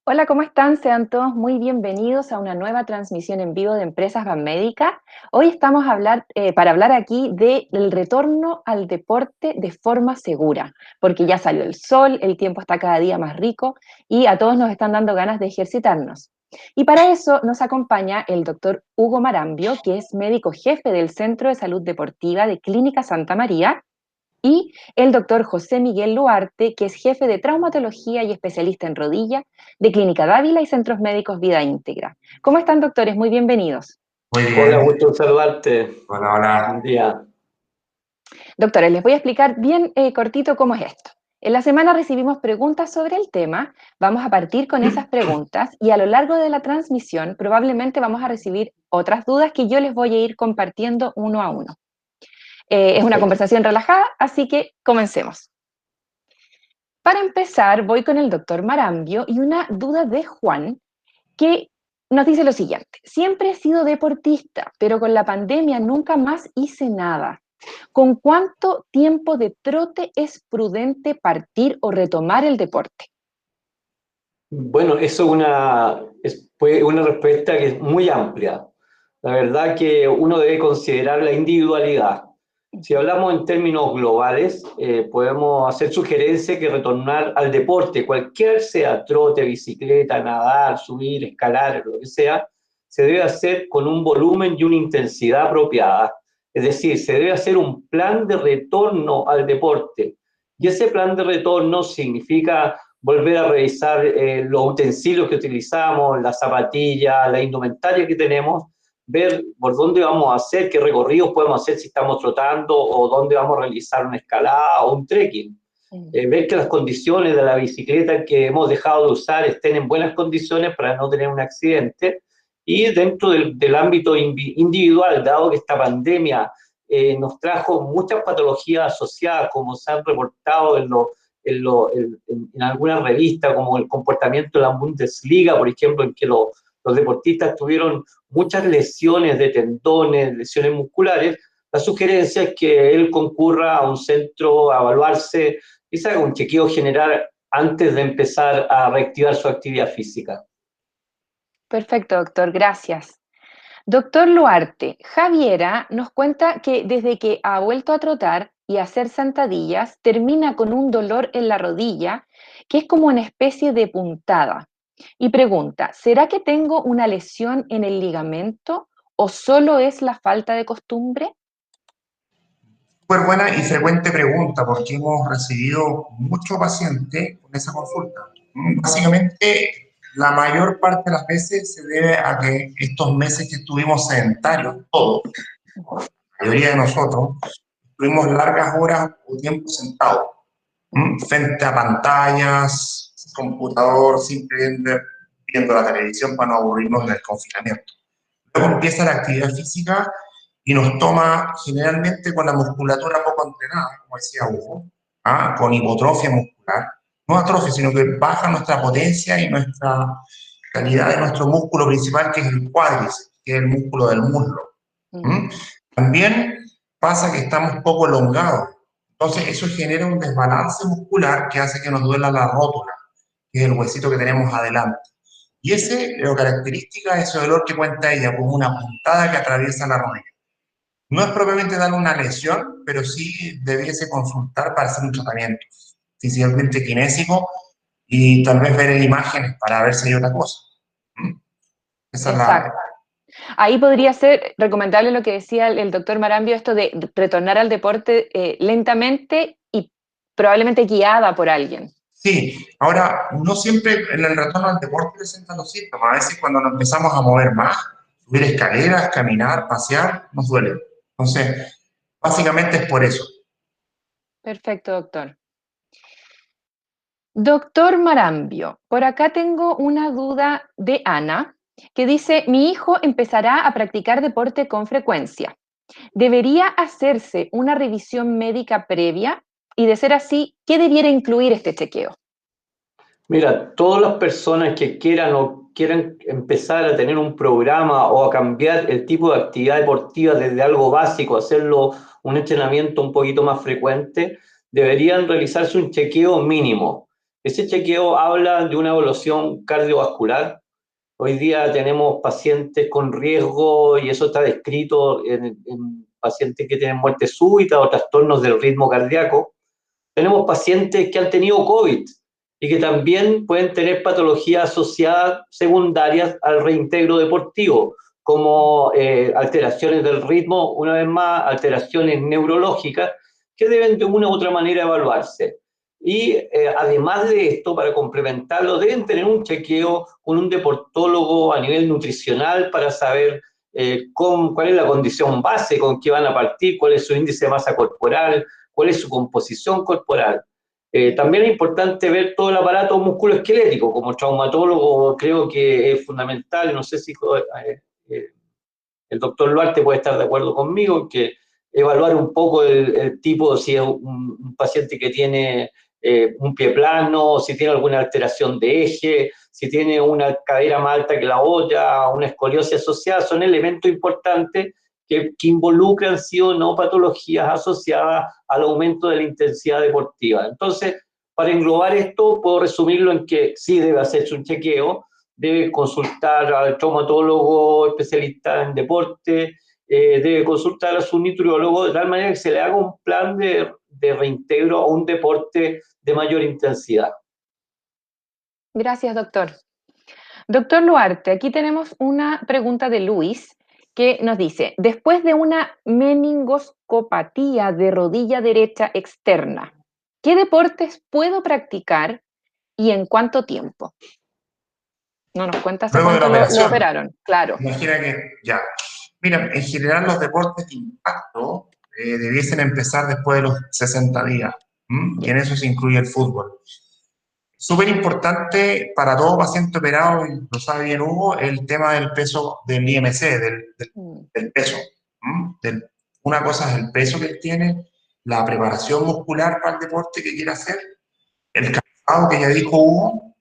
Hola, ¿cómo están? Sean todos muy bienvenidos a una nueva transmisión en vivo de Empresas Banmédica. Hoy estamos para hablar aquí del retorno al deporte de forma segura, porque ya salió el sol, el tiempo está cada día más rico y a todos nos están dando ganas de ejercitarnos. Y para eso nos acompaña el doctor Hugo Marambio, que es médico jefe del Centro de Salud Deportiva de Clínica Santa María, y el doctor José Miguel Luarte, que es jefe de traumatología y especialista en rodilla de Clínica Dávila y Centros Médicos Vida Íntegra. ¿Cómo están, doctores? Muy bienvenidos. Muy Hola, bien. gusto en saludarte. Hola, hola. Buen día. Doctores, les voy a explicar bien cortito cómo es esto. En la semana recibimos preguntas sobre el tema, vamos a partir con esas preguntas y a lo largo de la transmisión probablemente vamos a recibir otras dudas que yo les voy a ir compartiendo uno a uno. Es una Perfecto. conversación relajada, así que comencemos. Para empezar, voy con el doctor Marambio y una duda de Juan, que nos dice lo siguiente: siempre he sido deportista, pero con la pandemia nunca más hice nada. ¿Con cuánto tiempo de trote es prudente partir o retomar el deporte? Bueno, eso fue una respuesta que es muy amplia. La verdad que uno debe considerar la individualidad. Si hablamos en términos globales, podemos hacer sugerencias que retornar al deporte, cualquier sea, trote, bicicleta, nadar, subir, escalar, lo que sea, se debe hacer con un volumen y una intensidad apropiada. Es decir, se debe hacer un plan de retorno al deporte. Y ese plan de retorno significa volver a revisar los utensilios que utilizamos, las zapatillas, la indumentaria que tenemos, ver por dónde vamos a hacer, qué recorridos podemos hacer si estamos trotando o dónde vamos a realizar una escalada o un trekking. Ver que las condiciones de la bicicleta que hemos dejado de usar estén en buenas condiciones para no tener un accidente. Y dentro del ámbito individual, dado que esta pandemia nos trajo muchas patologías asociadas, como se han reportado en alguna revista, como el comportamiento de la Bundesliga, por ejemplo, en que los deportistas tuvieron muchas lesiones de tendones, lesiones musculares. La sugerencia es que él concurra a un centro a evaluarse y se haga un chequeo general antes de empezar a reactivar su actividad física. Perfecto, doctor, gracias. Doctor Luarte, Javiera nos cuenta que desde que ha vuelto a trotar y a hacer sentadillas, termina con un dolor en la rodilla que es como una especie de puntada. Y pregunta, ¿será que tengo una lesión en el ligamento o solo es la falta de costumbre? Súper buena y frecuente pregunta porque hemos recibido mucho paciente con esa consulta. Básicamente, la mayor parte de las veces se debe a que estos meses que estuvimos sedentarios, todos, la mayoría de nosotros, estuvimos largas horas o tiempo sentados, frente a pantallas, computador, simplemente viendo la televisión para no aburrirnos en el confinamiento. Luego empieza la actividad física y nos toma generalmente con la musculatura poco entrenada, como decía Hugo, con hipotrofia muscular. No atrofia, sino que baja nuestra potencia y nuestra calidad de nuestro músculo principal, que es el cuádriceps, que es el músculo del muslo. ¿Mm? También pasa que estamos poco elongados. Entonces eso genera un desbalance muscular que hace que nos duela la rótula, que es el huesito que tenemos adelante. Y ese lo característica de ese dolor que cuenta ella como una puntada que atraviesa la rodilla. No es propiamente dar una lesión, pero sí debiese consultar para hacer un tratamiento físicamente kinésico y tal vez ver imágenes para ver si hay otra cosa. ¿Mm? Esa es la... Exacto. Ahí podría ser recomendable lo que decía el doctor Marambio, esto de retornar al deporte lentamente y probablemente guiada por alguien. Sí, ahora, no siempre en el retorno al deporte presentan los síntomas. A veces cuando nos empezamos a mover más, subir escaleras, caminar, pasear, nos duele. Entonces, básicamente es por eso. Perfecto, doctor. Doctor Marambio, por acá tengo una duda de Ana que dice: mi hijo empezará a practicar deporte con frecuencia. ¿Debería hacerse una revisión médica previa? Y de ser así, ¿qué debiera incluir este chequeo? Mira, todas las personas que quieran o quieran empezar a tener un programa o a cambiar el tipo de actividad deportiva desde algo básico, hacerlo un entrenamiento un poquito más frecuente, deberían realizarse un chequeo mínimo. Ese chequeo habla de una evaluación cardiovascular. Hoy día tenemos pacientes con riesgo, y eso está descrito en pacientes que tienen muerte súbita o trastornos del ritmo cardíaco. Tenemos pacientes que han tenido COVID y que también pueden tener patologías asociadas secundarias al reintegro deportivo, como alteraciones del ritmo, una vez más, alteraciones neurológicas, que deben de una u otra manera evaluarse. Y además de esto, para complementarlo, deben tener un chequeo con un deportólogo a nivel nutricional para saber cuál es la condición base, con qué van a partir, cuál es su índice de masa corporal, cuál es su composición corporal. También es importante ver todo el aparato musculoesquelético. Como traumatólogo creo que es fundamental, no sé si el doctor Luarte puede estar de acuerdo conmigo, que evaluar un poco el tipo, si es un paciente que tiene un pie plano, si tiene alguna alteración de eje, si tiene una cadera más alta que la otra, una escoliosis asociada, son elementos importantes que involucran sí o no patologías asociadas al aumento de la intensidad deportiva. Entonces, para englobar esto, puedo resumirlo en que sí debe hacerse un chequeo, debe consultar al traumatólogo especialista en deporte, debe consultar a su nutriólogo de tal manera que se le haga un plan de reintegro a un deporte de mayor intensidad. Gracias, doctor. Doctor Luarte, aquí tenemos una pregunta de Luis que nos dice, después de una meningoscopatía de rodilla derecha externa, ¿qué deportes puedo practicar y en cuánto tiempo? No nos cuenta hace Luego de la cuánto lo operación, operaron, claro. imagina que ya. Mira, en general los deportes de impacto debiesen empezar después de los 60 días, y en eso se incluye el fútbol. Súper importante para todo paciente operado, y lo sabe bien Hugo, el tema del peso del IMC, del peso. Una cosa es el peso que él tiene, la preparación muscular para el deporte que quiere hacer, el cansado que ya dijo Hugo,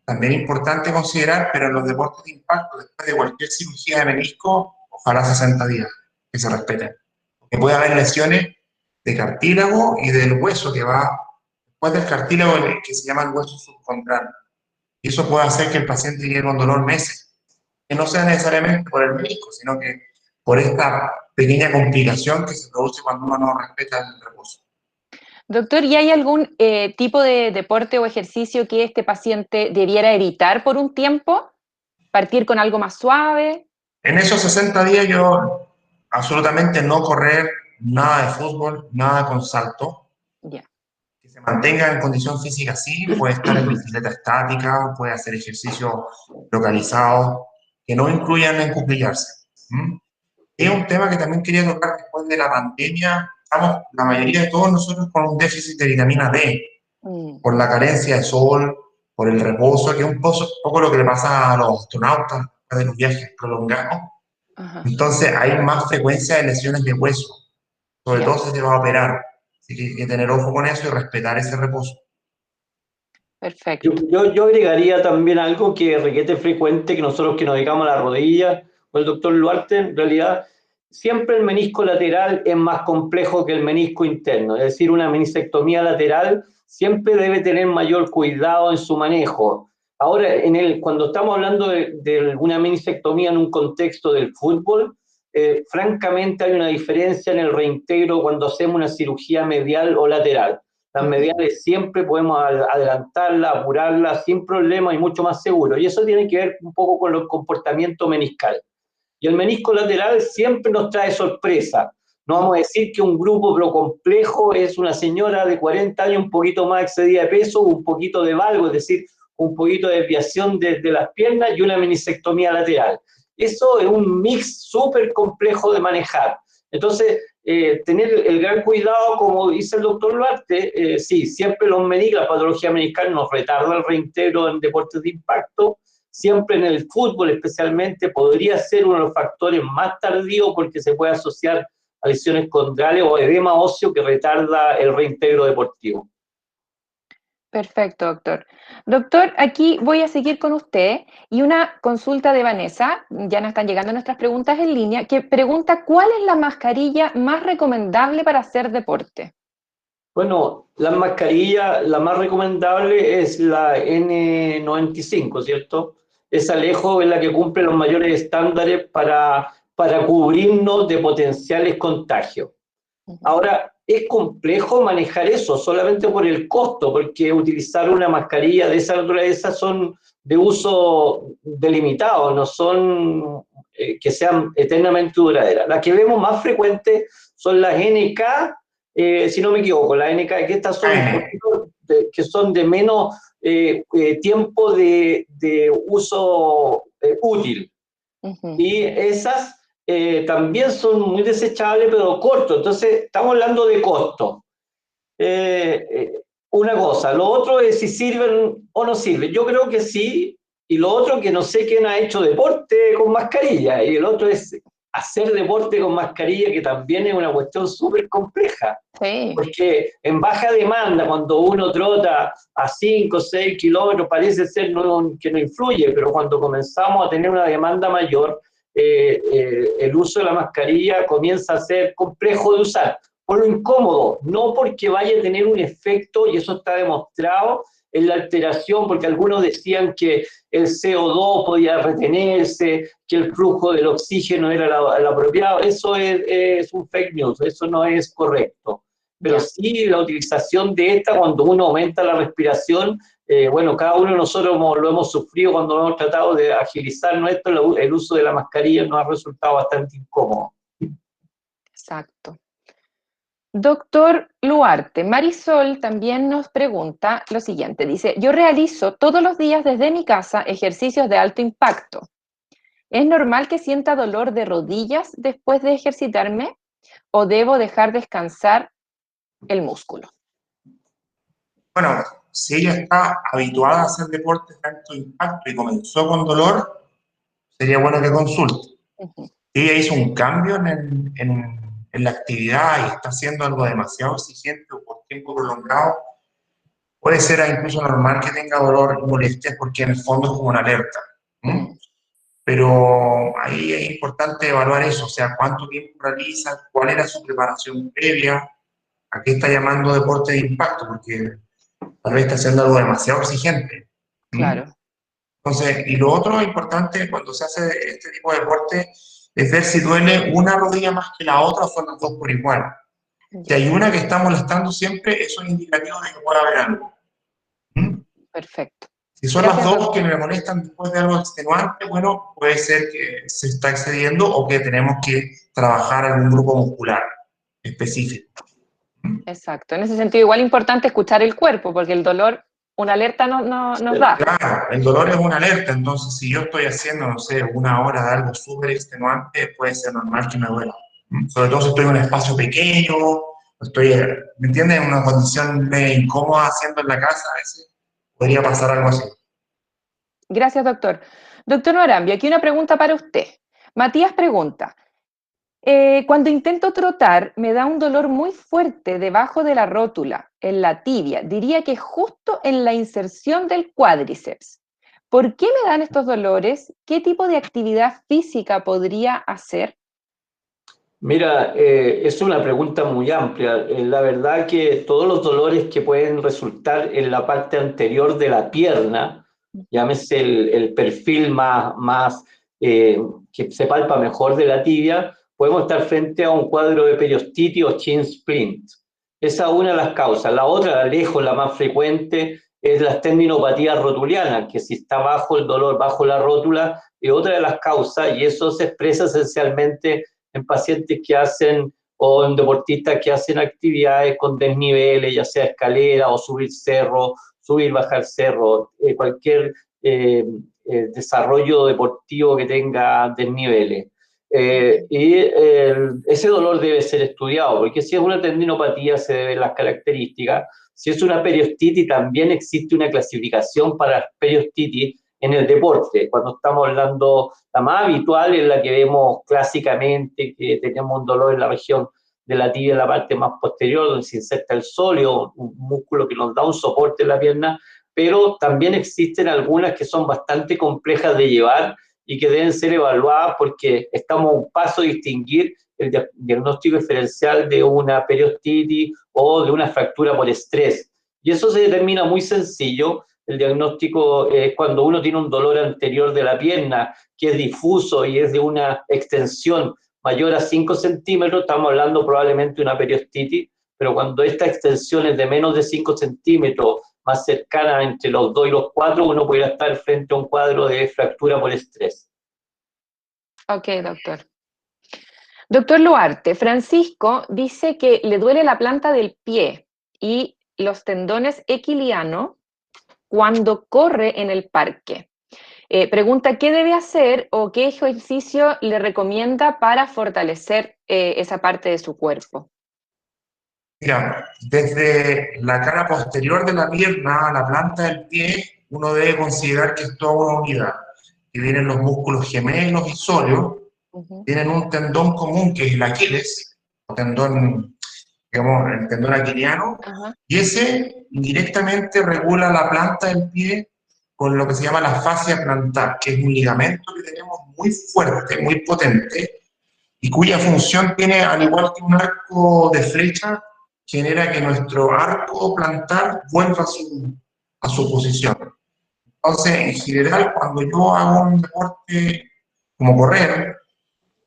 también importante considerar, pero en los deportes de impacto, después de cualquier cirugía de menisco, ojalá 60 días, que se respeten. Porque puede haber lesiones de cartílago y del hueso que va después del cartílago, que se llama el hueso subcondral. Y eso puede hacer que el paciente llegue con dolor meses, que no sea necesariamente por el menisco, sino que por esta pequeña complicación que se produce cuando uno no respeta el reposo. Doctor, ¿y hay algún tipo de deporte o ejercicio que este paciente debiera evitar por un tiempo? ¿Partir con algo más suave? En esos 60 días yo absolutamente no correr nada de fútbol, nada con salto. Ya. Que se mantenga en condición física así, puede estar en bicicleta estática, puede hacer ejercicios localizados, que no incluyan encuclillarse. Es un tema que también quería tocar después de la pandemia. Estamos, la mayoría de todos nosotros, con un déficit de vitamina D, por la carencia de sol, por el reposo, que es un poco lo que le pasa a los astronautas de los viajes prolongados. Ajá. Entonces hay más frecuencia de lesiones de hueso, sobre todo si se va a operar. Así que hay que tener ojo con eso y respetar ese reposo. Perfecto. Yo agregaría también algo que requete frecuente, que nosotros que nos dedicamos a la rodilla, o el doctor Luarte, en realidad, siempre el menisco lateral es más complejo que el menisco interno, es decir, una meniscectomía lateral siempre debe tener mayor cuidado en su manejo. Ahora, cuando estamos hablando de una meniscectomía en un contexto del fútbol, francamente hay una diferencia en el reintegro cuando hacemos una cirugía medial o lateral. Las mediales siempre podemos adelantarlas, apurarlas sin problema y mucho más seguro. Y eso tiene que ver un poco con el comportamiento meniscal. Y el menisco lateral siempre nos trae sorpresa. No vamos a decir que un grupo pero complejo es una señora de 40 años un poquito más excedida de peso, un poquito de valgo, es decir, un poquito de desviación de las piernas y una meniscectomía lateral. Eso es un mix súper complejo de manejar. Entonces, tener el gran cuidado, como dice el doctor Luarte, sí, siempre la patología meniscal nos retarda el reintegro en deportes de impacto, siempre en el fútbol especialmente podría ser uno de los factores más tardíos porque se puede asociar a lesiones condrales o edema óseo que retarda el reintegro deportivo. Perfecto, doctor. Doctor, aquí voy a seguir con usted y una consulta de Vanessa, ya nos están llegando nuestras preguntas en línea, que pregunta ¿cuál es la mascarilla más recomendable para hacer deporte? Bueno, las mascarillas, la más recomendable es la N95, ¿cierto? Esa lejos es la que cumple los mayores estándares para cubrirnos de potenciales contagios. Ahora, es complejo manejar eso solamente por el costo, porque utilizar una mascarilla de esa naturaleza son de uso delimitado, no son que sean eternamente duraderas. Las que vemos más frecuentes son las NK, si no me equivoco, las NK, que estas son un AM. poquito que son de menos tiempo de uso útil. Y esas también son muy desechables, pero cortos. Entonces, estamos hablando de costo. Una cosa. Lo otro es si sirven o no sirven. Yo creo que sí. Y lo otro, que no sé quién ha hecho deporte con mascarilla. Y el otro es hacer deporte con mascarilla, que también es una cuestión súper compleja. Sí. Porque en baja demanda, cuando uno trota a 5 o 6 kilómetros, parece ser que no influye, pero cuando comenzamos a tener una demanda mayor, el uso de la mascarilla comienza a ser complejo de usar, por lo incómodo, no porque vaya a tener un efecto, y eso está demostrado, en la alteración, porque algunos decían que el CO2 podía retenerse, que el flujo del oxígeno era el apropiado. Eso es un fake news, eso no es correcto. Pero Ya. sí la utilización de esta cuando uno aumenta la respiración, bueno, cada uno de nosotros lo hemos sufrido cuando hemos tratado de agilizar nuestro, el uso de la mascarilla nos ha resultado bastante incómodo. Exacto. Doctor Luarte, Marisol también nos pregunta lo siguiente. Dice, yo realizo todos los días desde mi casa ejercicios de alto impacto. ¿Es normal que sienta dolor de rodillas después de ejercitarme o debo dejar descansar el músculo? Bueno, si ella está habituada a hacer deportes de alto impacto y comenzó con dolor, sería bueno que consulte. Ujú. Si ella hizo un cambio en la actividad y está haciendo algo demasiado exigente o por tiempo prolongado, puede ser incluso normal que tenga dolor y molestias porque en el fondo es como una alerta. ¿Mm? Mm. Pero ahí es importante evaluar eso, o sea, cuánto tiempo realiza, cuál era su preparación previa, a qué está llamando deporte de impacto, porque tal vez está haciendo algo demasiado exigente. ¿Mm? Claro. Entonces, y lo otro importante cuando se hace este tipo de deporte es ver si duele una rodilla más que la otra o son las dos por igual. Si Ya. hay una que está molestando siempre, eso es indicativo de que puede haber algo. ¿Mm? Perfecto. Si son las Gracias, dos que doctor. me molestan después de algo extenuante, bueno, puede ser que se está excediendo o que tenemos que trabajar algún grupo muscular específico. ¿Mm? Exacto. En ese sentido, igual importante escuchar el cuerpo, porque el dolor, una alerta nos da. Claro, el dolor es una alerta, entonces si yo estoy haciendo, no sé, una hora de algo súper extenuante, puede ser normal que me duela. ¿Mm? Sobre todo si estoy en un espacio pequeño, estoy, ¿me entiendes? En una condición incómoda haciendo en la casa, a veces podría pasar algo así. Gracias, doctor. Doctor Marambio, aquí una pregunta para usted. Matías pregunta, cuando intento trotar me da un dolor muy fuerte debajo de la rótula, en la tibia, diría que justo en la inserción del cuádriceps. ¿Por qué me dan estos dolores? ¿Qué tipo de actividad física podría hacer? Mira, es una pregunta muy amplia. La verdad que todos los dolores que pueden resultar en la parte anterior de la pierna, llámese el perfil eh, que se palpa mejor de la tibia, podemos estar frente a un cuadro de periostitis o shin splint. Esa es una de las causas. La otra, lejos, la más frecuente, es la tendinopatías rotulianas, que si está bajo el dolor, bajo la rótula, es otra de las causas, y eso se expresa esencialmente en pacientes que hacen o en deportistas que hacen actividades con desniveles, ya sea escalera o subir cerro, subir, bajar cerro, cualquier desarrollo deportivo que tenga desniveles. Ese dolor debe ser estudiado, porque si es una tendinopatía se deben las características. Si es una periostitis, también existe una clasificación para periostitis en el deporte. Cuando estamos hablando, la más habitual es la que vemos clásicamente, que tenemos un dolor en la región de la tibia, en la parte más posterior, donde se inserta el sóleo, un músculo que nos da un soporte en la pierna, pero también existen algunas que son bastante complejas de llevar y que deben ser evaluadas porque estamos a un paso de distinguir el diagnóstico diferencial de una periostitis o de una fractura por estrés. Y eso se determina muy sencillo. El diagnóstico es cuando uno tiene un dolor anterior de la pierna que es difuso y es de una extensión mayor a 5 centímetros, estamos hablando probablemente de una periostitis, pero cuando esta extensión es de menos de 5 centímetros, más cercana entre los 2 y los 4, uno podría estar frente a un cuadro de fractura por estrés. Ok, doctor. Doctor Luarte, Francisco dice que le duele la planta del pie y los tendones equilianos cuando corre en el parque. Pregunta qué debe hacer o qué ejercicio le recomienda para fortalecer esa parte de su cuerpo. Mira, desde la cara posterior de la pierna a la planta del pie, uno debe considerar que es toda una unidad, que vienen los músculos gemelos y sóleos, tienen un tendón común que es el Aquiles, o tendón, digamos, el tendón aquiliano, y ese directamente regula la planta del pie con lo que se llama la fascia plantar, que es un ligamento que tenemos muy fuerte, muy potente, y cuya función tiene, al igual que un arco de flecha, genera que nuestro arco plantar vuelva a su posición. Entonces, en general, cuando yo hago un deporte como correr,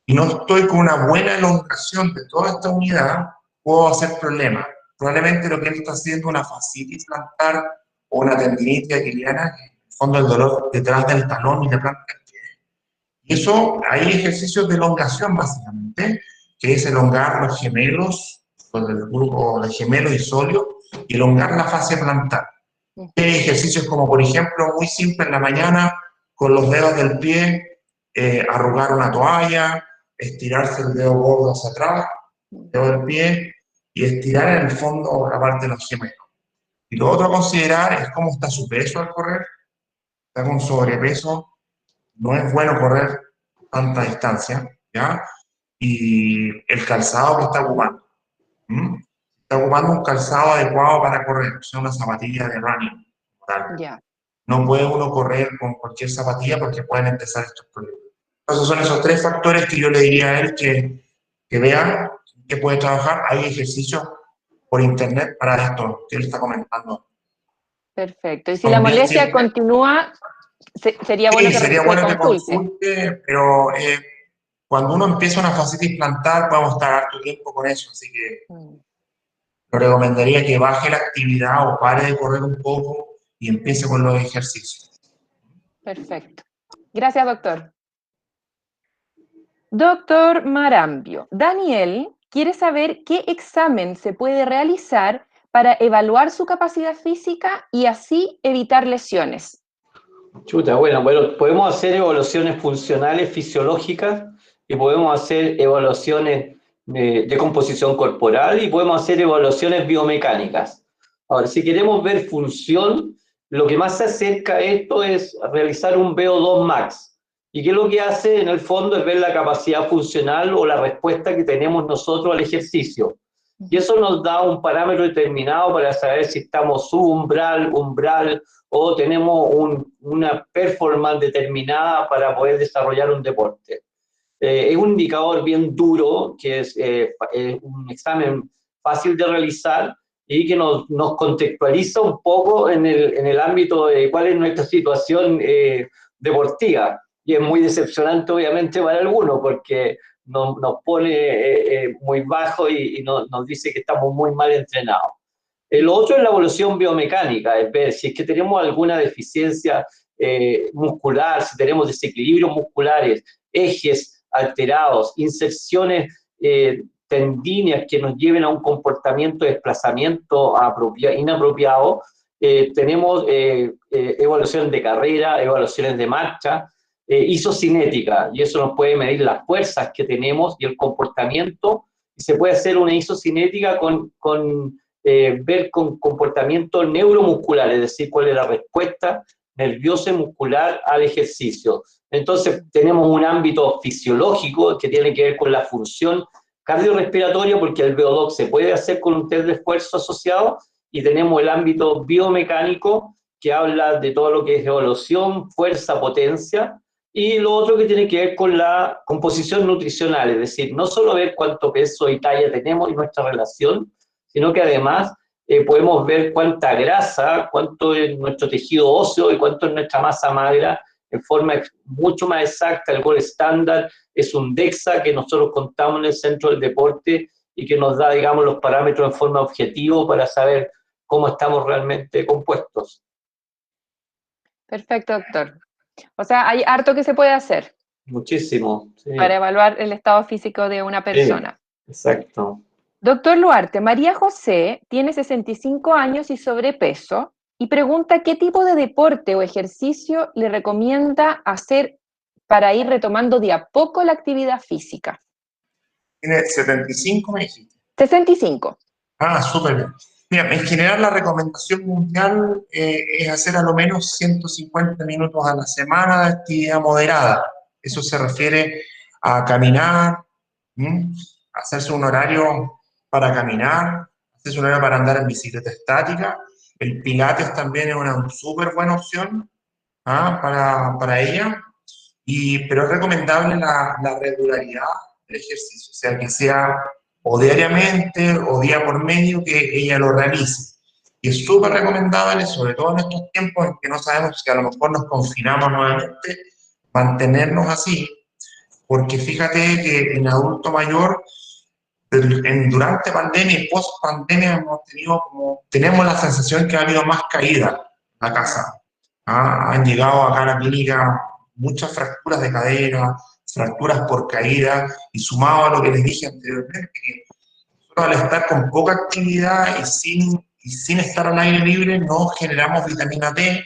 y no estoy con una buena elongación de toda esta unidad, puedo hacer problemas. Probablemente lo que él está haciendo es una fascitis plantar o una tendinitis aquiliana, que en el fondo el dolor detrás del talón y de planta del pie. Y eso, hay ejercicios de elongación básicamente, que es elongar los gemelos, con el grupo de gemelos y sóleos, y elongar la fascia plantar. Hay ejercicios como, por ejemplo, muy simple en la mañana, con los dedos del pie, arrugar una toalla, estirarse el dedo gordo hacia atrás, el dedo del pie, y estirar en el fondo la parte de los gemelos. Y lo otro a considerar es cómo está su peso al correr. Está con sobrepeso, no es bueno correr tanta distancia, ¿ya? Y el calzado que está ocupando. Está ocupando un calzado adecuado para correr, o sea, una zapatilla de running. Ya. No puede uno correr con cualquier zapatilla porque pueden empezar estos problemas. Entonces son esos tres factores que yo le diría a él que vea que puede trabajar. Hay ejercicios por internet para esto que él está comentando. Perfecto. Y si la molestia continúa, sería bueno que sería bueno que consulte. consulte, pero cuando uno empieza una fascitis plantar, podemos estar harto tiempo con eso, así que le recomendaría que baje la actividad o pare de correr un poco y empiece con los ejercicios. Perfecto. Gracias, doctor. Doctor Marambio, Daniel quiere saber qué examen se puede realizar para evaluar su capacidad física y así evitar lesiones. Chuta, bueno, podemos hacer evaluaciones funcionales fisiológicas y podemos hacer evaluaciones de composición corporal y podemos hacer evaluaciones biomecánicas. Ahora, si queremos ver función, lo que más se acerca a esto es realizar un VO2 max. ¿Y qué es lo que hace en el fondo? Es ver la capacidad funcional o la respuesta que tenemos nosotros al ejercicio. Y eso nos da un parámetro determinado para saber si estamos subumbral, umbral, o tenemos una performance determinada para poder desarrollar un deporte. Es un indicador bien duro, que es un examen fácil de realizar y que nos contextualiza un poco en el ámbito de cuál es nuestra situación deportiva. Y es muy decepcionante, obviamente, para algunos, porque nos pone muy bajo y nos dice que estamos muy mal entrenados. Lo otro es la evaluación biomecánica, es ver si es que tenemos alguna deficiencia muscular, si tenemos desequilibrios musculares, ejes alterados, inserciones tendíneas que nos lleven a un comportamiento de desplazamiento inapropiado. Tenemos evaluación de carrera, evaluaciones de marcha, isocinética, y eso nos puede medir las fuerzas que tenemos y el comportamiento, y se puede hacer una isocinética con ver con comportamiento neuromuscular, es decir, cuál es la respuesta nerviosa y muscular al ejercicio. Entonces, tenemos un ámbito fisiológico que tiene que ver con la función cardiorrespiratoria, porque el VO2 se puede hacer con un test de esfuerzo asociado, y tenemos el ámbito biomecánico, que habla de todo lo que es evolución, fuerza, potencia, Y lo otro que tiene que ver con la composición nutricional, es decir, no solo ver cuánto peso y talla tenemos y nuestra relación, sino que además podemos ver cuánta grasa, cuánto es nuestro tejido óseo y cuánto es nuestra masa magra en forma mucho más exacta. El Gold Standard es un DEXA que nosotros contamos en el Centro del Deporte y que nos da, digamos, los parámetros en forma objetiva para saber cómo estamos realmente compuestos. Perfecto, doctor. O sea, hay harto que se puede hacer Muchísimo. Sí. para evaluar el estado físico de una persona. Sí, exacto. Doctor Luarte, María José tiene 65 años y sobrepeso y pregunta qué tipo de deporte o ejercicio le recomienda hacer para ir retomando de a poco la actividad física. Tiene 75, me dijiste. 65. Ah, súper bien. Mira, en general la recomendación mundial es hacer a lo menos 150 minutos a la semana de actividad moderada. Eso se refiere a caminar, hacerse un horario para caminar, hacerse un horario para andar en bicicleta estática. El Pilates también es una súper buena opción para ella, pero es recomendable la regularidad del ejercicio, o sea, que sea o diariamente o día por medio que ella lo realice. Y es súper recomendable, sobre todo en estos tiempos en que no sabemos si a lo mejor nos confinamos nuevamente, mantenernos así, porque fíjate que en adulto mayor, durante pandemia y post pandemia tenemos la sensación que ha habido más caída en la casa. Han llegado acá a la clínica muchas fracturas de cadera, fracturas por caída, y sumado a lo que les dije anteriormente, que nosotros al estar con poca actividad y sin estar al aire libre, no generamos vitamina D,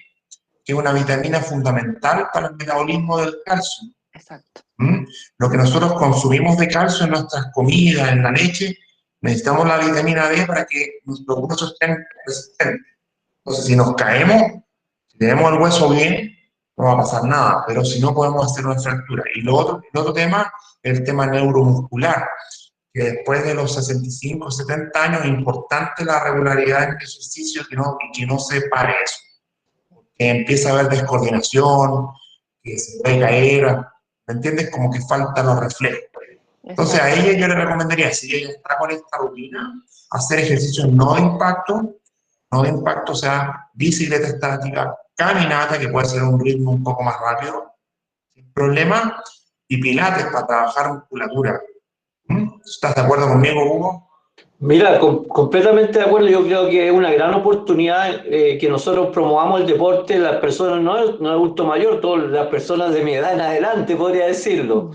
que es una vitamina fundamental para el metabolismo del calcio. Exacto. Lo que nosotros consumimos de calcio en nuestras comidas, en la leche, necesitamos la vitamina D para que nuestros huesos estén resistentes. Entonces, si nos caemos, si tenemos el hueso bien, no va a pasar nada, pero si no, podemos hacer una fractura. Y el otro tema es el tema neuromuscular, que después de los 65, 70 años es importante la regularidad en el ejercicio, que no se pare eso. Que empieza a haber descoordinación, que se puede caer, ¿me entiendes? Como que faltan los reflejos. Entonces a ella yo le recomendaría, si ella está con esta rutina, hacer ejercicios no de impacto, o sea, bicicleta estática, caminata, que puede ser un ritmo un poco más rápido, sin problema, y pilates para trabajar musculatura. ¿Estás de acuerdo conmigo, Hugo? Mira, completamente de acuerdo. Yo creo que es una gran oportunidad que nosotros promovamos el deporte, las personas, no el adulto mayor, todas las personas de mi edad en adelante, podría decirlo.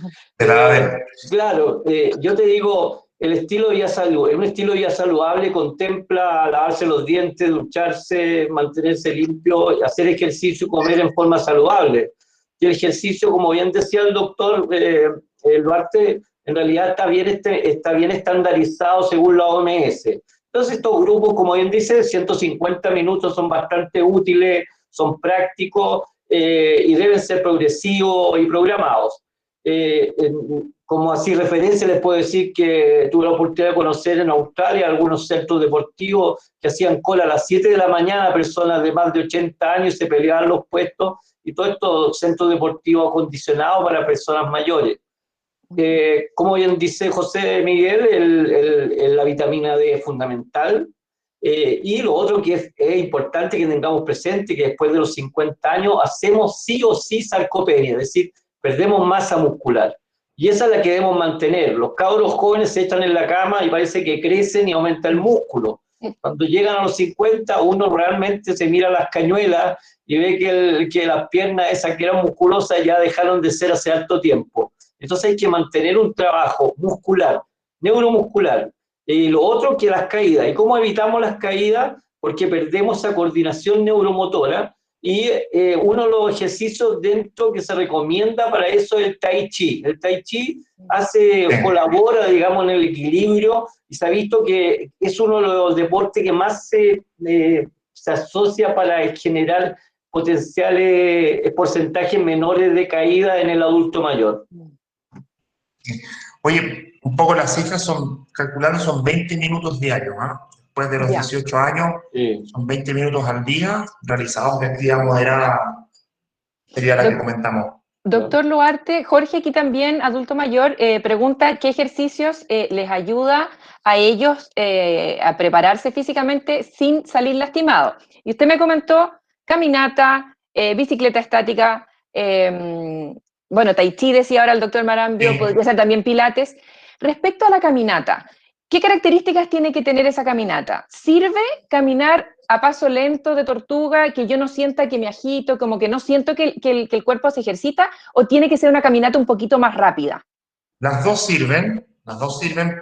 Claro, yo te digo, el estilo de vida salud, un estilo de vida saludable contempla lavarse los dientes, ducharse, mantenerse limpio, hacer ejercicio y comer en forma saludable. Y el ejercicio, como bien decía el doctor Duarte, en realidad está bien estandarizado según la OMS. Entonces estos grupos, como bien dice, 150 minutos son bastante útiles, son prácticos y deben ser progresivos y programados. Como así referencia les puedo decir que tuve la oportunidad de conocer en Australia algunos centros deportivos que hacían cola a las 7 de la mañana, personas de más de 80 años se peleaban los puestos, y todos estos centros deportivos acondicionados para personas mayores. Como bien dice José Miguel, la vitamina D es fundamental. Y lo otro que es importante que tengamos presente, que después de los 50 años hacemos sí o sí sarcopenia, es decir, perdemos masa muscular. Y esa es la que debemos mantener. Los cabros jóvenes se echan en la cama y parece que crecen y aumenta el músculo. Cuando llegan a los 50, uno realmente se mira las cañuelas y ve que las piernas esas que eran musculosas ya dejaron de ser hace harto tiempo. Entonces hay que mantener un trabajo muscular, neuromuscular. Y lo otro que las caídas. ¿Y cómo evitamos las caídas? Porque perdemos esa coordinación neuromotora. Y uno de los ejercicios dentro que se recomienda para eso es el Tai Chi. El Tai Chi colabora, digamos, en el equilibrio, y se ha visto que es uno de los deportes que más se asocia para generar potenciales porcentajes menores de caída en el adulto mayor. Oye, un poco las cifras calculando, son 20 minutos diarios, Después de los 18 años, son 20 minutos al día, realizados de actividad moderada, sería la que comentamos. Doctor Luarte, Jorge aquí también, adulto mayor, pregunta qué ejercicios les ayuda a ellos a prepararse físicamente sin salir lastimados. Y usted me comentó caminata, bicicleta estática, bueno, tai chi decía ahora el doctor Marambio, podría ser también pilates. Respecto a la caminata, ¿qué características tiene que tener esa caminata? ¿Sirve caminar a paso lento de tortuga, que yo no sienta que me agito, como que no siento que el cuerpo se ejercita, o tiene que ser una caminata un poquito más rápida? Las dos sirven,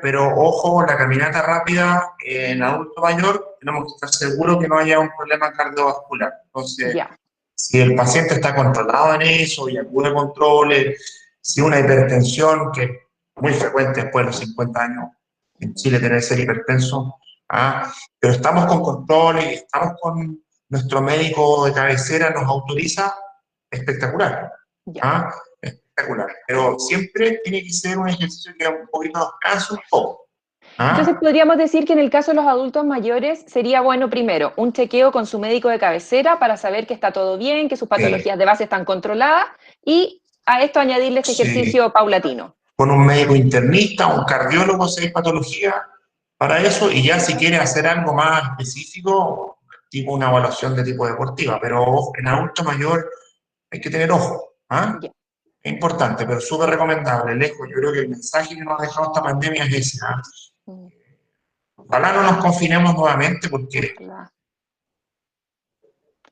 pero ojo, la caminata rápida en adulto mayor, tenemos que estar seguros que no haya un problema cardiovascular. Entonces, Ya, si el paciente está controlado en eso y acude a controles, si una hipertensión, que es muy frecuente después de los 50 años, en Chile tener ser hipertenso, ¿ah? Pero estamos con controles y estamos con nuestro médico de cabecera, nos autoriza, espectacular. ya. ¿Ah? Espectacular. Pero siempre tiene que ser un ejercicio que un poquito descanso, un poco. Entonces ¿Ah? podríamos decir que en el caso de los adultos mayores sería bueno primero un chequeo con su médico de cabecera para saber que está todo bien, que sus Sí, patologías de base están controladas y a esto añadirle este sí. ejercicio paulatino. Con un médico internista, un cardiólogo, si hay patología para eso, y ya si quiere hacer algo más específico, tipo una evaluación de tipo deportiva, pero en adulto mayor hay que tener ojo. ¿Ah? Ya. Es importante, pero súper recomendable. Lejos, yo creo que el mensaje que nos ha dejado esta pandemia es ese. ¿Ah? Mm, Ojalá no nos confinemos nuevamente porque ojalá.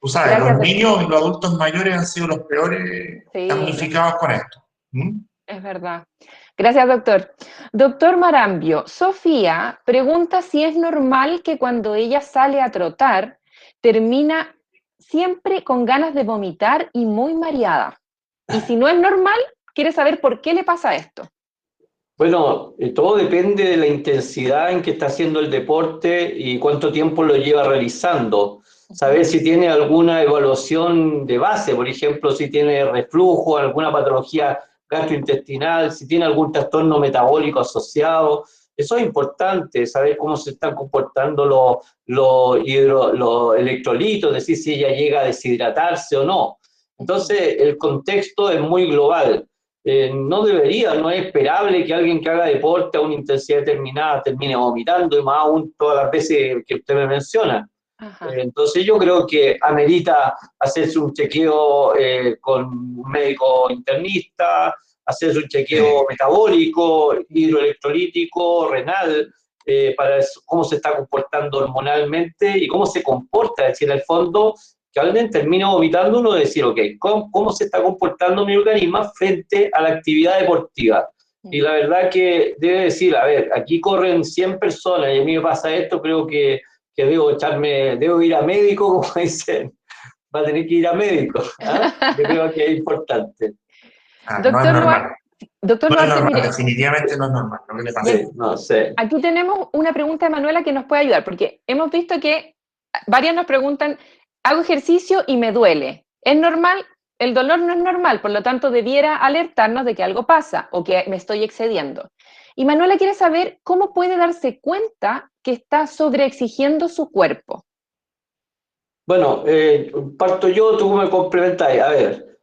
tú sabes, Gracias, los doctor. niños y los adultos mayores han sido los peores Sí, damnificados con esto. ¿Mm? es verdad. Gracias, doctor. Doctor Marambio, Sofía pregunta si es normal que cuando ella sale a trotar termina siempre con ganas de vomitar y muy mareada. Y si no es normal, quiere saber por qué le pasa esto. Bueno, todo depende de la intensidad en que está haciendo el deporte y cuánto tiempo lo lleva realizando. Saber si tiene alguna evaluación de base, por ejemplo, si tiene reflujo, alguna patología gastrointestinal, si tiene algún trastorno metabólico asociado. Eso es importante, saber cómo se están comportando los electrolitos, es decir, si ella llega a deshidratarse o no. Entonces, el contexto es muy global. No debería, no es esperable que alguien que haga deporte a una intensidad determinada termine vomitando, y más aún todas las veces que usted me menciona. Ajá. Entonces yo creo que amerita hacerse un chequeo con un médico internista, hacerse un chequeo metabólico, hidroelectrolítico, renal, para cómo se está comportando hormonalmente y cómo se comporta. Es decir, en el fondo, que alguien termine vomitando, uno decir, ok, ¿cómo se está comportando mi organismo frente a la actividad deportiva? Y la verdad que debe decir, a ver, aquí corren 100 personas y a mí me pasa esto, creo que debo ir a médico, como dicen, va a tener que ir a médico. ¿Ah? Yo creo que es importante. Ah, no es Doctor normal. Luarte, doctor No es Luarte, normal, mire, definitivamente no es normal lo que le y pasa. Sí, no sé. aquí tenemos una pregunta de Manuela que nos puede ayudar, porque hemos visto que varias nos preguntan, hago ejercicio y me duele. ¿Es normal? El dolor no es normal, por lo tanto debiera alertarnos de que algo pasa o que me estoy excediendo. Y Manuela quiere saber cómo puede darse cuenta que está sobreexigiendo su cuerpo. Bueno, parto yo, tú me complementas. A ver,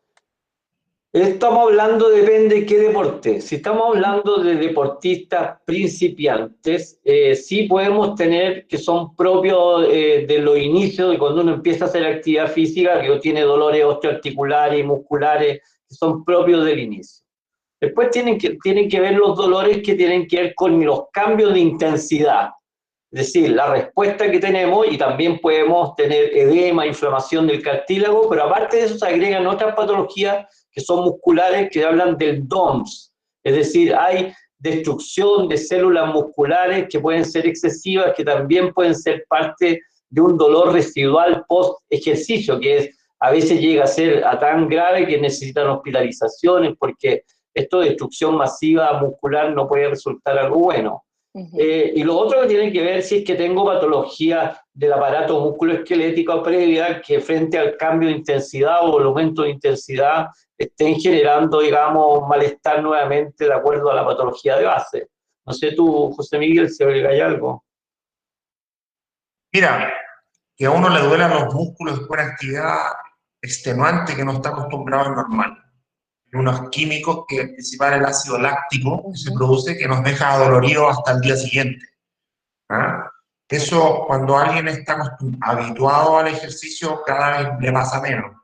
estamos hablando, depende de qué deporte. Si estamos hablando de deportistas principiantes, sí podemos tener que son propios de los inicios, de cuando uno empieza a hacer actividad física, que tiene dolores osteoarticulares y musculares, que son propios del inicio. Después tienen que ver los dolores que tienen que ver con los cambios de intensidad. Es decir, la respuesta que tenemos, y también podemos tener edema, inflamación del cartílago, pero aparte de eso se agregan otras patologías que son musculares, que hablan del DOMS. Es decir, hay destrucción de células musculares que pueden ser excesivas, que también pueden ser parte de un dolor residual post-ejercicio, que es, a veces llega a ser tan grave que necesitan hospitalizaciones, porque esto de destrucción masiva muscular no puede resultar algo bueno. Y lo otro que tiene que ver si es que tengo patología del aparato musculoesquelético previa que frente al cambio de intensidad o el aumento de intensidad estén generando, digamos, malestar nuevamente de acuerdo a la patología de base. No sé tú, José Miguel, si hay algo. Mira, que a uno le duelan los músculos es una actividad extenuante que no está acostumbrado a normal. unos químicos, que el principal es el ácido láctico que se produce, que nos deja adoloridos hasta el día siguiente. ¿Ah? Eso, cuando alguien está habituado al ejercicio, cada vez le pasa menos.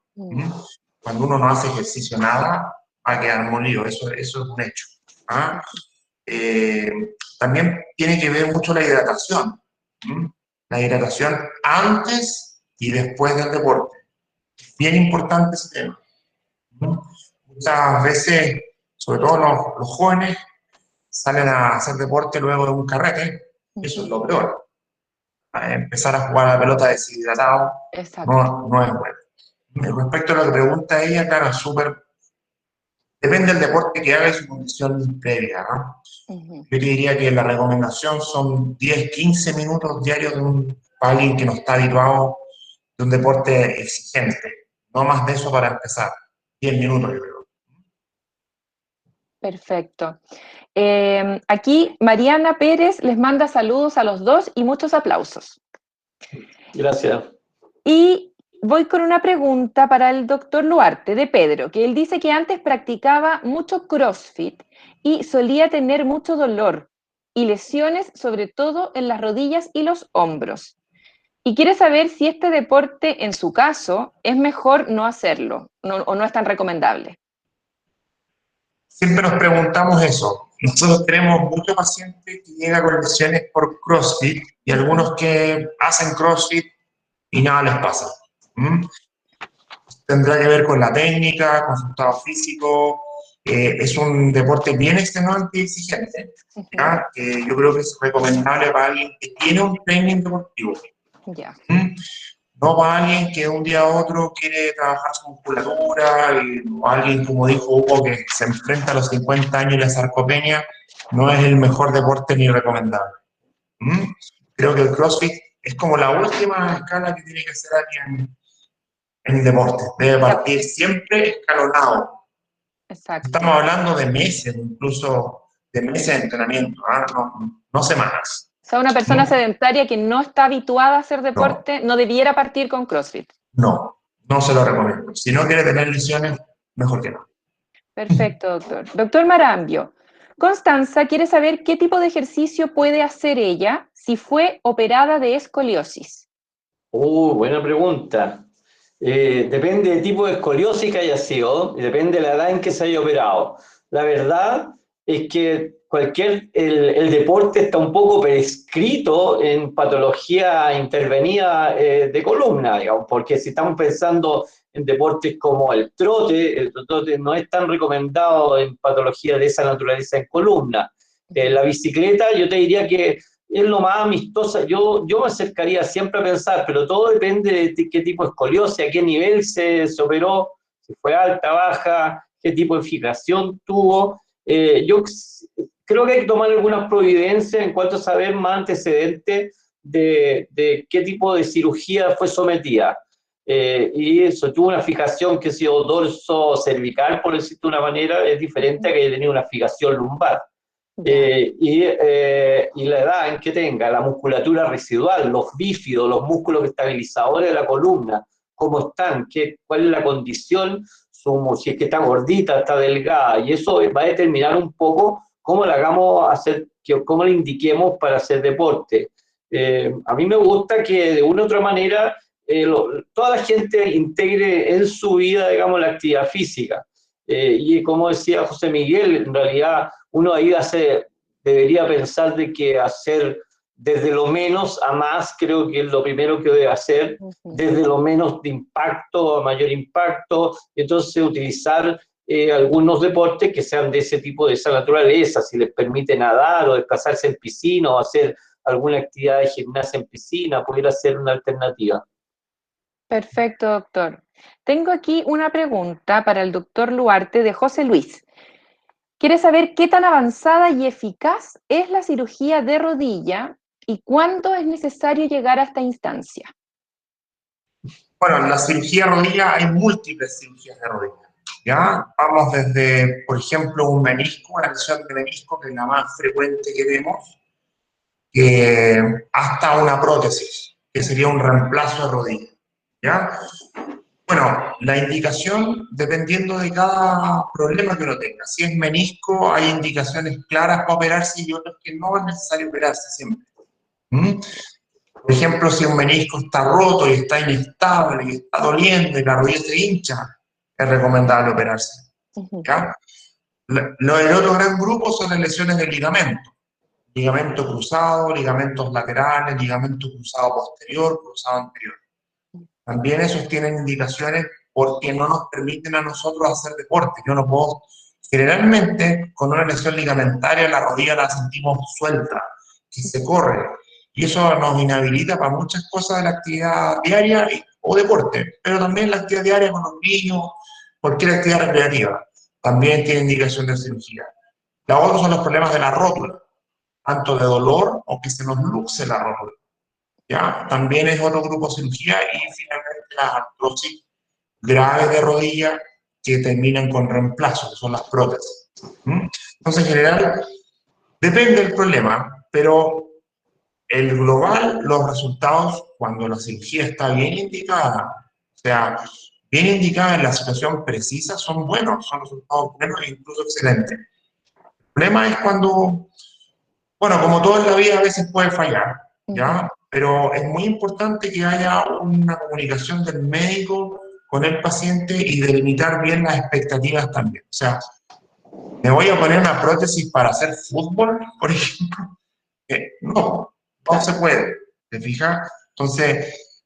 Cuando uno no hace ejercicio nada, va a quedar molido, eso es un hecho. ¿Ah? También tiene que ver mucho la hidratación. La hidratación antes y después del deporte. Bien importante ese tema. Muchas veces, sobre todo los jóvenes, salen a hacer deporte luego de un carrete. Eso es lo peor. Empezar a jugar a la pelota deshidratado no es bueno. Respecto a lo que pregunta ella, claro, es súper... Depende del deporte que haga y su condición previa, ¿no? Yo te diría que la recomendación son 10, 15 minutos diarios para alguien que no está habituado de un deporte exigente. No más de eso para empezar. 10 minutos, yo creo. Perfecto. Aquí Mariana Pérez les manda saludos a los dos y muchos aplausos. Gracias. Y voy con una pregunta para el doctor Luarte, de Pedro, que él dice que antes practicaba mucho CrossFit y solía tener mucho dolor y lesiones, sobre todo en las rodillas y los hombros. Y quiere saber si este deporte, en su caso, es mejor no hacerlo o no es tan recomendable. Siempre nos preguntamos eso. Nosotros tenemos muchos pacientes que llegan con lesiones por CrossFit y algunos que hacen CrossFit y nada les pasa. Tendrá que ver con la técnica, con su estado físico. Es un deporte bien extenuante y exigente, ¿ya? Yo creo que es recomendable para alguien que tiene un training deportivo. No para alguien que de un día a otro quiere trabajar su musculatura, o alguien, como dijo Hugo, que se enfrenta a los 50 años y la sarcopenia, no es el mejor deporte ni recomendable. Creo que el CrossFit es como la última escala que tiene que hacer alguien en deporte. Debe partir siempre escalonado. Exacto. Estamos hablando de meses, incluso de meses de entrenamiento, no semanas. O sea, una persona sedentaria que no está habituada a hacer deporte no debiera partir con CrossFit. No se lo recomiendo. Si no quiere tener lesiones, mejor que no. Perfecto, doctor. Doctor Marambio, Constanza quiere saber qué tipo de ejercicio puede hacer ella si fue operada de escoliosis. Buena pregunta. Depende del tipo de escoliosis que haya sido y depende de la edad en que se haya operado. La verdad es que el deporte está un poco prescrito en patología intervenida de columna, digamos, porque si estamos pensando en deportes como el trote no es tan recomendado en patología de esa naturaleza en columna. La bicicleta, yo te diría que es lo más amistosa. Yo me acercaría siempre a pensar, pero todo depende de qué tipo de escoliosis, a qué nivel se operó, si fue alta, baja, qué tipo de fijación tuvo. Yo creo que hay que tomar algunas providencias en cuanto a saber más antecedentes de qué tipo de cirugía fue sometida. Y eso, tuvo una fijación que ha sido dorso cervical, por decirlo de una manera, es diferente a que haya tenido una fijación lumbar. Y la edad en que tenga, la musculatura residual, los bífidos, los músculos estabilizadores de la columna, cómo están, cuál es la condición, si es que está gordita, está delgada, y eso va a determinar un poco cómo la hagamos hacer, cómo le indiquemos para hacer deporte. A mí me gusta que de una u otra manera toda la gente integre en su vida, digamos, la actividad física. Y como decía José Miguel, en realidad uno ahí debería pensar de que hacer desde lo menos a más, creo que es lo primero que debe hacer, desde lo menos de impacto a mayor impacto, entonces utilizar algunos deportes que sean de ese tipo, de esa naturaleza, si les permite nadar o desplazarse en piscina o hacer alguna actividad de gimnasia en piscina, pudiera ser una alternativa. Perfecto, doctor. Tengo aquí una pregunta para el doctor Luarte de José Luis. Quiere saber qué tan avanzada y eficaz es la cirugía de rodilla y cuándo es necesario llegar a esta instancia. Bueno, en la cirugía de rodilla hay múltiples cirugías de rodilla. ¿Ya? Vamos desde, por ejemplo, un menisco, una lesión de menisco, que es la más frecuente que vemos, hasta una prótesis, que sería un reemplazo de rodilla. ¿Ya? Bueno, la indicación dependiendo de cada problema que uno tenga. Si es menisco, hay indicaciones claras para operarse y otras que no es necesario operarse siempre. ¿Mm? Por ejemplo, si un menisco está roto y está inestable y está doliendo y la rodilla se hincha, es recomendable operarse. ¿Ya? El otro gran grupo son las lesiones de ligamento cruzado, ligamentos laterales, ligamento cruzado posterior, cruzado anterior. También esos tienen indicaciones porque no nos permiten a nosotros hacer deporte. Yo no puedo, generalmente con una lesión ligamentaria la rodilla la sentimos suelta, que se corre, y eso nos inhabilita para muchas cosas de la actividad diaria o deporte, pero también la actividad diaria con los niños, cualquier actividad recreativa, también tiene indicación de cirugía. La otra son los problemas de la rótula, tanto de dolor o que se nos luxe la rótula. ¿Ya? También es otro grupo de cirugía y finalmente las artrosis graves de rodilla que terminan con reemplazo, que son las prótesis. ¿Mm? Entonces, en general, depende del problema, pero el global, los resultados, cuando la cirugía está bien indicada, o sea, bien indicada en la situación precisa, son buenos, son resultados buenos e incluso excelentes. El problema es cuando, bueno, como todo en la vida a veces puede fallar, ¿ya? Pero es muy importante que haya una comunicación del médico con el paciente y delimitar bien las expectativas también. O sea, ¿me voy a poner una prótesis para hacer fútbol, por ejemplo? No, no se puede, ¿te fijas? Entonces,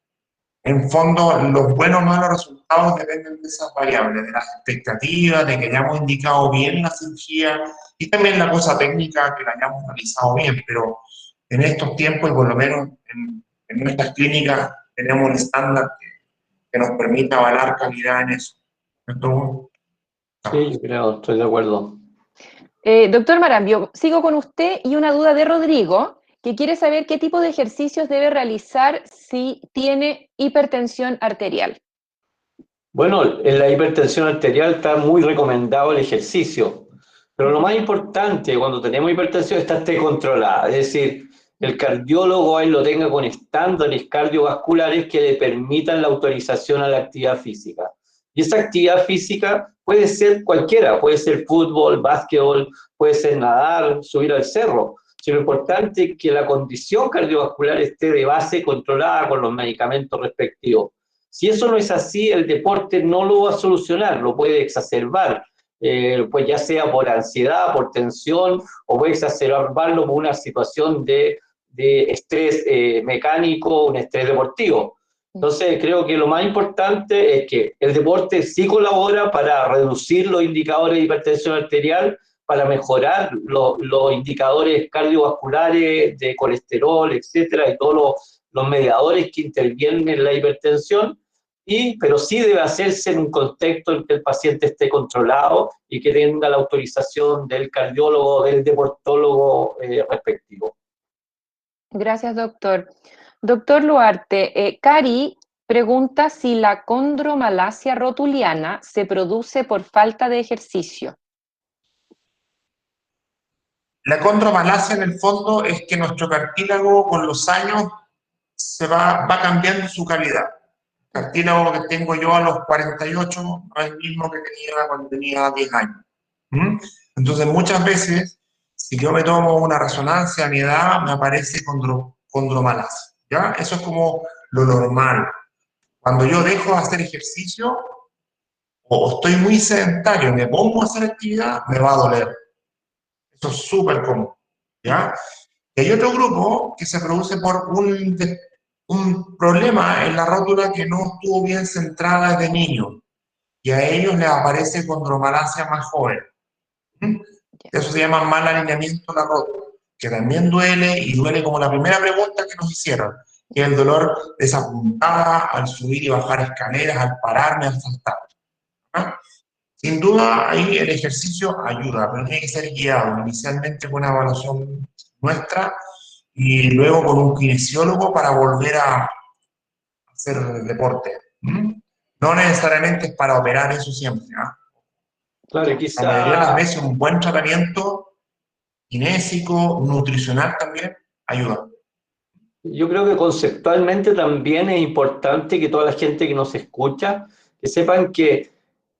en fondo, los buenos o malos resultados dependen de esas variables, de las expectativas, de que hayamos indicado bien la cirugía y también la cosa técnica que la hayamos realizado bien, pero en estos tiempos y por lo menos en nuestras clínicas tenemos un estándar que nos permita avalar calidad en eso. Entonces, Sí, yo creo, estoy de acuerdo. Doctor Marambio, sigo con usted y una duda de Rodrigo, que quiere saber qué tipo de ejercicios debe realizar si tiene hipertensión arterial. Bueno, en la hipertensión arterial está muy recomendado el ejercicio, pero lo más importante cuando tenemos hipertensión es que esté controlada, es decir, el cardiólogo ahí lo tenga con estándares cardiovasculares que le permitan la autorización a la actividad física. Y esa actividad física puede ser cualquiera, puede ser fútbol, básquetbol, puede ser nadar, subir al cerro. Si lo importante es que la condición cardiovascular esté de base controlada con los medicamentos respectivos. Si eso no es así, el deporte no lo va a solucionar, lo puede exacerbar, pues ya sea por ansiedad, por tensión, o puede exacerbarlo por una situación de estrés mecánico, un estrés deportivo. Entonces, creo que lo más importante es que el deporte sí colabora para reducir los indicadores de hipertensión arterial, para mejorar los indicadores cardiovasculares, de colesterol, etcétera, y todos los mediadores que intervienen en la hipertensión, pero sí debe hacerse en un contexto en que el paciente esté controlado y que tenga la autorización del cardiólogo o del deportólogo respectivo. Gracias, doctor. Doctor Luarte, Cari pregunta si la condromalacia rotuliana se produce por falta de ejercicio. la condromalacia en el fondo es que nuestro cartílago con los años va cambiando su calidad. El cartílago que tengo yo a los 48 no es el mismo que tenía cuando tenía 10 años. ¿Mm? Entonces muchas veces, si yo me tomo una resonancia a mi edad, me aparece condromalacia. ¿Ya? Eso es como lo normal. Cuando yo dejo de hacer ejercicio o estoy muy sedentario, me pongo a hacer actividad, me va a doler. Eso es súper común, ¿ya? Y hay otro grupo que se produce por un problema en la rótula que no estuvo bien centrada desde niño, y a ellos les aparece condromalacia más joven. ¿Mm? Eso se llama mal alineamiento de la rótula, que también duele, y duele como la primera pregunta que nos hicieron, que es el dolor de esa puntada al subir y bajar escaleras, al pararme, al saltar. ¿Ah? Sin duda, ahí el ejercicio ayuda, pero tiene que ser guiado, inicialmente con una evaluación nuestra y luego con un kinesiólogo para volver a hacer deporte. ¿Mm? No necesariamente es para operar eso siempre. ¿Ah? Claro, La mayoría de las quizá veces un buen tratamiento kinésico, nutricional también, ayuda. yo creo que conceptualmente también es importante que toda la gente que nos escucha que sepan que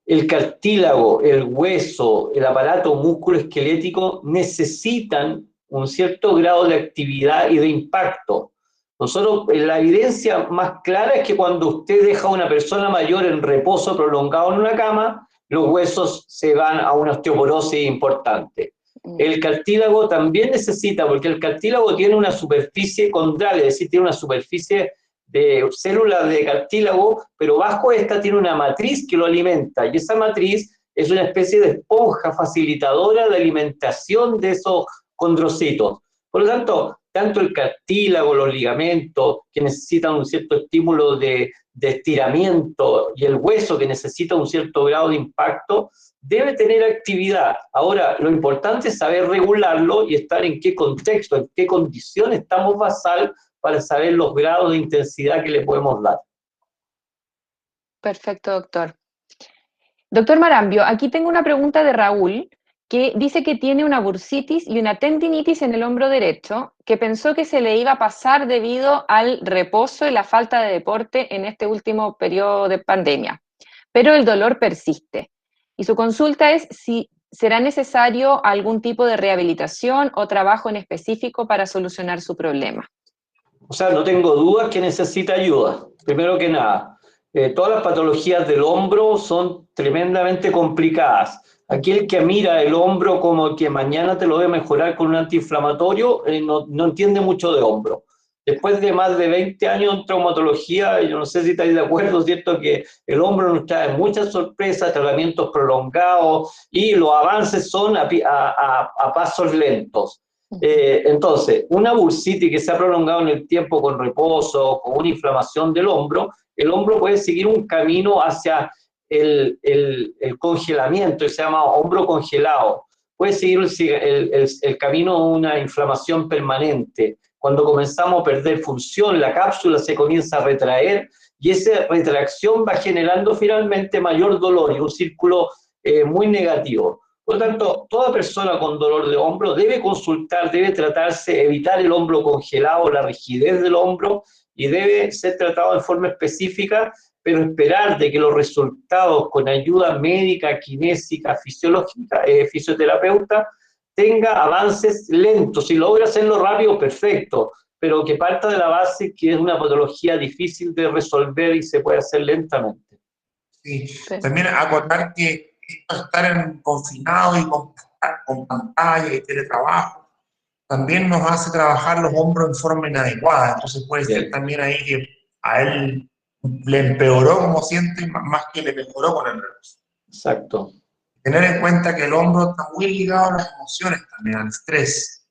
el cartílago, el hueso, el aparato músculo-esquelético necesitan un cierto grado de actividad y de impacto. Nosotros, la evidencia más clara es que cuando usted deja a una persona mayor en reposo prolongado en una cama, los huesos se van a una osteoporosis importante. El cartílago también necesita, porque el cartílago tiene una superficie condral, es decir, tiene una superficie de células de cartílago, pero bajo esta tiene una matriz que lo alimenta, y esa matriz es una especie de esponja facilitadora de alimentación de esos condrocitos. Por lo tanto el cartílago, los ligamentos, que necesitan un cierto estímulo de estiramiento, y el hueso, que necesita un cierto grado de impacto, debe tener actividad. Ahora, lo importante es saber regularlo y estar en qué contexto, en qué condición estamos basal para saber los grados de intensidad que le podemos dar. Perfecto, doctor. Doctor Marambio, aquí tengo una pregunta de Raúl, que dice que tiene una bursitis y una tendinitis en el hombro derecho, que pensó que se le iba a pasar debido al reposo y la falta de deporte en este último periodo de pandemia, pero el dolor persiste. Y su consulta es si será necesario algún tipo de rehabilitación o trabajo en específico para solucionar su problema. O sea, no tengo dudas que necesita ayuda. Primero que nada, todas las patologías del hombro son tremendamente complicadas. Aquel que mira el hombro como que mañana te lo debe mejorar con un antiinflamatorio, no entiende mucho de hombro. Después de más de 20 años en traumatología, yo no sé si estáis de acuerdo, ¿cierto? Que el hombro nos trae muchas sorpresas, tratamientos prolongados, y los avances son a pasos lentos. Entonces, una bursitis que se ha prolongado en el tiempo con reposo, con una inflamación del hombro, el hombro puede seguir un camino hacia el congelamiento, que se llama hombro congelado. Puede seguir el camino de una inflamación permanente. Cuando comenzamos a perder función, la cápsula se comienza a retraer, y esa retracción va generando finalmente mayor dolor y un círculo muy negativo. Por lo tanto, toda persona con dolor de hombro debe consultar, debe tratarse, evitar el hombro congelado, la rigidez del hombro, y debe ser tratado de forma específica, pero esperar de que los resultados con ayuda médica, kinésica, fisiológica, fisioterapeuta, tenga avances lentos. Si logra hacerlo rápido, perfecto, pero que parta de la base que es una patología difícil de resolver y se puede hacer lentamente. Sí, también acotar que estar confinado y con pantalla y teletrabajo también nos hace trabajar los hombros en forma inadecuada. Entonces puede ser también ahí que a él le empeoró como siente más que le mejoró con el reposo. Exacto. Tener en cuenta que el hombro está muy ligado a las emociones también, al estrés.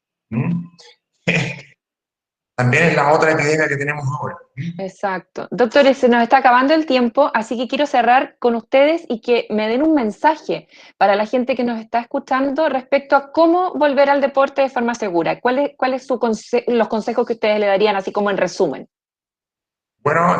También es la otra epidemia que tenemos ahora. Exacto. Doctores, se nos está acabando el tiempo, así que quiero cerrar con ustedes y que me den un mensaje para la gente que nos está escuchando respecto a cómo volver al deporte de forma segura. ¿Cuáles los consejos que ustedes le darían, así como en resumen? Bueno,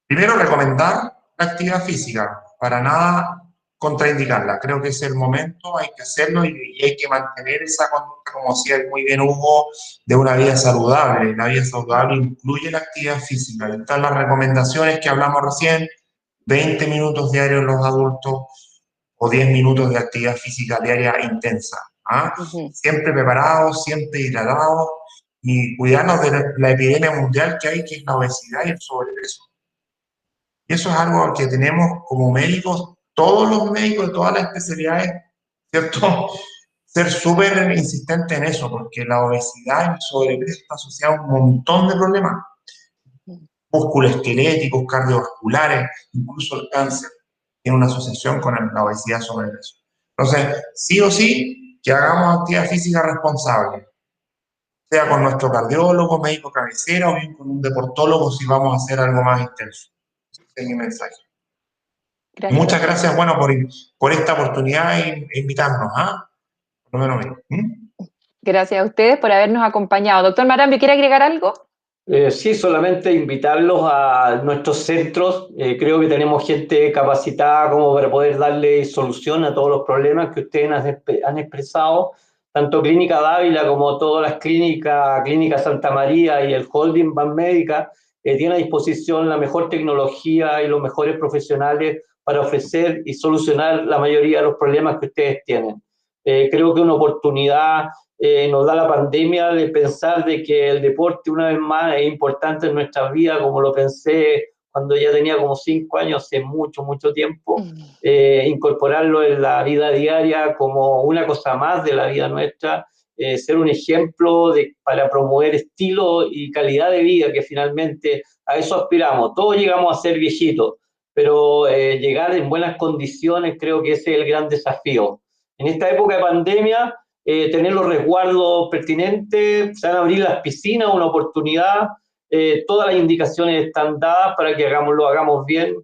primero recomendar la actividad física, para nada contraindicarla. Creo que es el momento, hay que hacerlo, y hay que mantener esa conducta, como decía muy bien Hugo, de una vida saludable. La vida saludable incluye la actividad física. Y están las recomendaciones que hablamos recién: 20 minutos diarios en los adultos o 10 minutos de actividad física diaria intensa. Siempre preparados, siempre hidratados, y cuidarnos de la epidemia mundial que hay, que es la obesidad y el sobrepeso. Y eso es algo que tenemos como médicos, todos los médicos de todas las especialidades, ¿cierto? Ser súper insistente en eso, porque la obesidad y el sobrepeso está asociado a un montón de problemas, musculoesqueléticos, cardiovasculares, incluso el cáncer tiene una asociación con la obesidad y sobrepeso. Entonces, sí o sí, que hagamos actividad física responsable, sea con nuestro cardiólogo, médico cabecera, o bien con un deportólogo si vamos a hacer algo más intenso. Ese es mi mensaje. Gracias, Muchas doctor. gracias, bueno, por esta oportunidad e invitarnos, Por lo menos Gracias a ustedes por habernos acompañado. Doctor Marambio, ¿quiere agregar algo? Sí, solamente invitarlos a nuestros centros. Creo que tenemos gente capacitada como para poder darle solución a todos los problemas que ustedes han expresado, tanto Clínica Dávila como todas las clínicas, Clínica Santa María y el Holding Banmédica. tiene a disposición la mejor tecnología y los mejores profesionales para ofrecer y solucionar la mayoría de los problemas que ustedes tienen. Creo que una oportunidad nos da la pandemia de pensar de que el deporte una vez más es importante en nuestras vidas, como lo pensé cuando ya tenía como 5 años, hace mucho, mucho tiempo, incorporarlo en la vida diaria como una cosa más de la vida nuestra, ser un ejemplo para promover estilo y calidad de vida, que finalmente a eso aspiramos. Todos llegamos a ser viejitos, pero llegar en buenas condiciones creo que ese es el gran desafío. En esta época de pandemia, tener los resguardos pertinentes, se van a abrir las piscinas, una oportunidad, todas las indicaciones están dadas para que lo hagamos bien,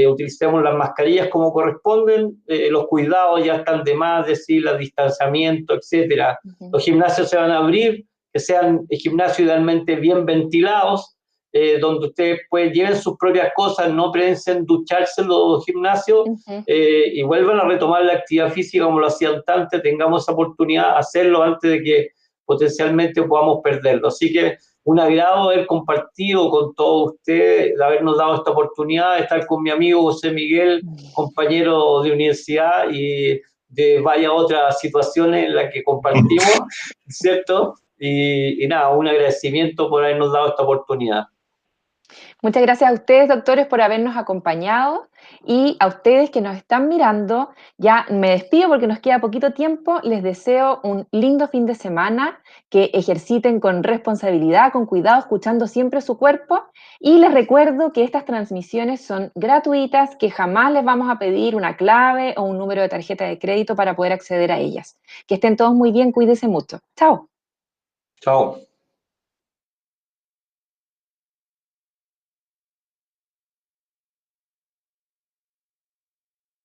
utilicemos las mascarillas como corresponden, los cuidados ya están de más, decir, el distanciamiento, etcétera. Los gimnasios se van a abrir, que sean gimnasios idealmente bien ventilados, donde ustedes pues lleven sus propias cosas, no piensen ducharse en los gimnasios, y vuelvan a retomar la actividad física como lo hacían antes, tengamos esa oportunidad de hacerlo antes de que potencialmente podamos perderlo. Así que un agrado haber compartido con todos ustedes, de habernos dado esta oportunidad de estar con mi amigo José Miguel, compañero de universidad y de varias otras situaciones en las que compartimos, ¿cierto? Y nada, un agradecimiento por habernos dado esta oportunidad. Muchas gracias a ustedes, doctores, por habernos acompañado, y a ustedes que nos están mirando. Ya me despido porque nos queda poquito tiempo. Les deseo un lindo fin de semana, que ejerciten con responsabilidad, con cuidado, escuchando siempre su cuerpo, y les recuerdo que estas transmisiones son gratuitas, que jamás les vamos a pedir una clave o un número de tarjeta de crédito para poder acceder a ellas. Que estén todos muy bien, cuídense mucho. Chao. Chao.